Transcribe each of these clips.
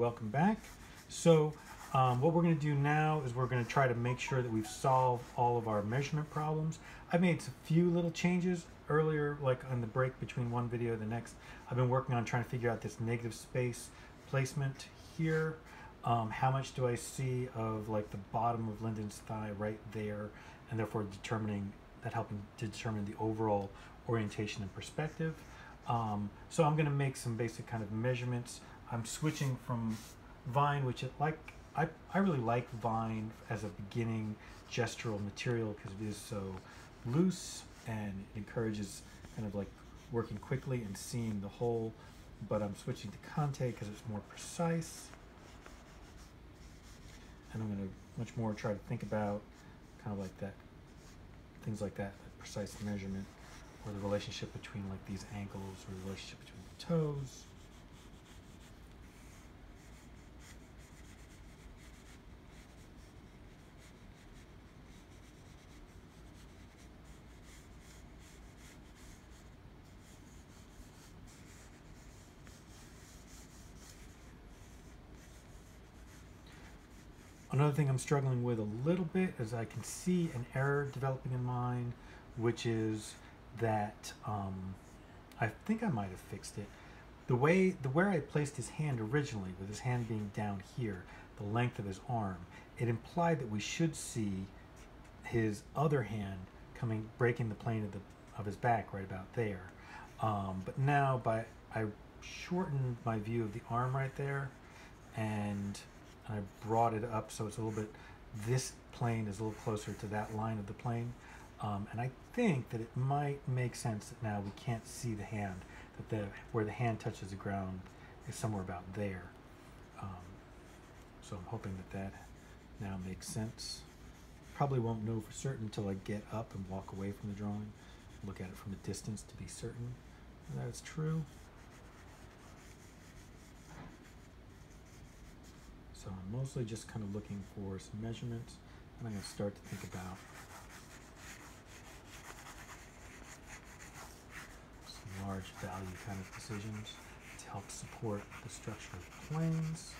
welcome back. So what we're going to do now is we're going to try to make sure that we've solved all of our measurement problems. I made a few little changes earlier, like on the break between one video and the next. I've been working on trying to figure out this negative space placement here. How much do I see of like the bottom of Lyndon's thigh right there, and therefore helping to determine the overall orientation and perspective. So I'm going to make some basic kind of measurements. I'm switching from Vine, which I really like Vine as a beginning gestural material because it is so loose and it encourages kind of like working quickly and seeing the whole. But I'm switching to Conte because it's more precise. And I'm going to much more try to think about kind of like that, things like that precise measurement, or the relationship between like these ankles, or the relationship between the toes. Another thing I'm struggling with a little bit is I can see an error developing in mine, which is that I think I might have fixed it. Where I placed his hand originally, with his hand being down here, the length of his arm, it implied that we should see his other hand breaking the plane of his back right about there. But now I shortened my view of the arm right there, and I brought it up so it's a little bit, this plane is a little closer to that line of the plane. And I think that it might make sense that now we can't see the hand, that where the hand touches the ground is somewhere about there. So I'm hoping that now makes sense. Probably won't know for certain until I get up and walk away from the drawing, look at it from a distance to be certain that it's true. So I'm mostly just kind of looking for some measurements, and I'm going to start to think about some large value kind of decisions to help support the structure of planes.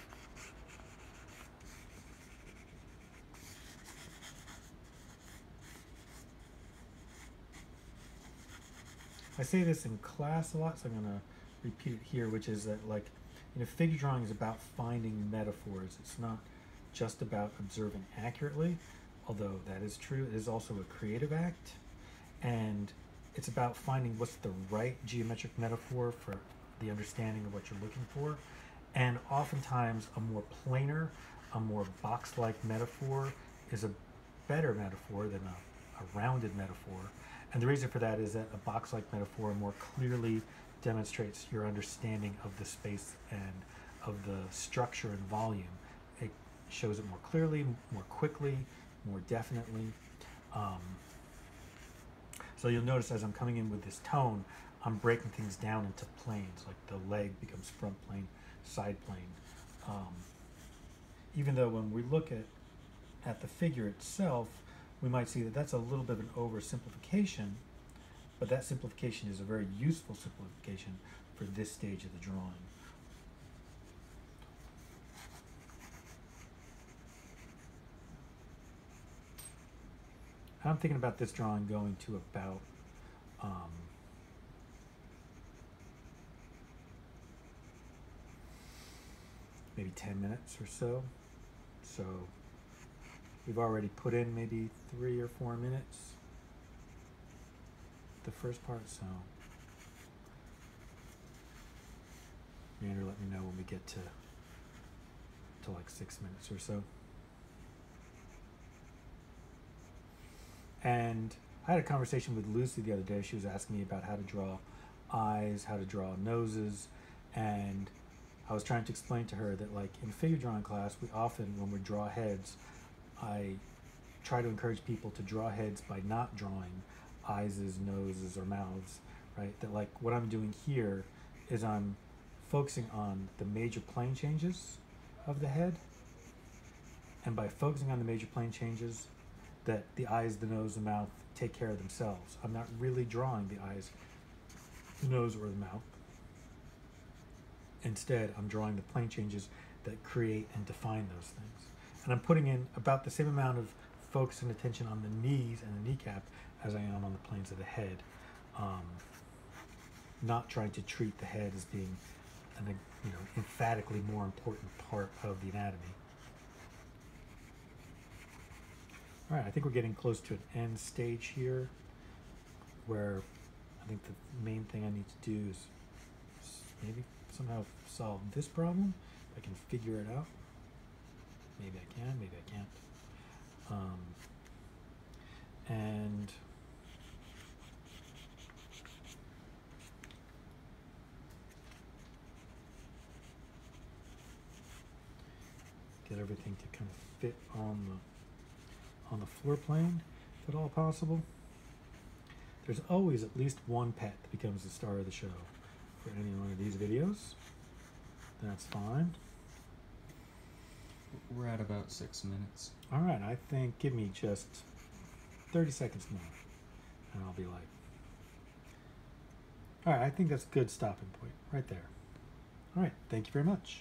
I say this in class a lot, so I'm going to repeat it here, which is that, like, figure drawing is about finding metaphors. It's not just about observing accurately, although that is true. It is also a creative act, and it's about finding what's the right geometric metaphor for the understanding of what you're looking for. And oftentimes a more planar, a more box-like metaphor is a better metaphor than a rounded metaphor. And the reason for that is that a box-like metaphor more clearly demonstrates your understanding of the space and of the structure and volume. It shows it more clearly, more quickly, more definitely. So you'll notice as I'm coming in with this tone, I'm breaking things down into planes, like the leg becomes front plane, side plane. Even though when we look at the figure itself, we might see that that's a little bit of an oversimplification, but that simplification is a very useful simplification for this stage of the drawing. I'm thinking about this drawing going to about maybe 10 minutes or so. So we've already put in maybe 3 or 4 minutes the first part, so Leander, let me know when we get to like 6 minutes or so. And I had a conversation with Lucy the other day. She was asking me about how to draw eyes, how to draw noses, and I was trying to explain to her that, like, in figure drawing class, we often, when we draw heads, I try to encourage people to draw heads by not drawing eyes, noses, or mouths, right? That, like, what I'm doing here is I'm focusing on the major plane changes of the head, and by focusing on the major plane changes, that the eyes, the nose, the mouth take care of themselves. I'm not really drawing the eyes, the nose, or the mouth. Instead, I'm drawing the plane changes that create and define those things. And I'm putting in about the same amount of focus and attention on the knees and the kneecap as I am on the planes of the head. Not trying to treat the head as being an emphatically more important part of the anatomy. All right, I think we're getting close to an end stage here, where I think the main thing I need to do is maybe somehow solve this problem. If I can figure it out. Maybe I can, maybe I can't. And get everything to kind of fit on the floor plane, if at all possible. There's always at least one pet that becomes the star of the show for any one of these videos. That's fine. We're at about 6 minutes. All right, I think give me just 30 seconds more, and I'll be like, all right, I think that's a good stopping point right there. All right, thank you very much.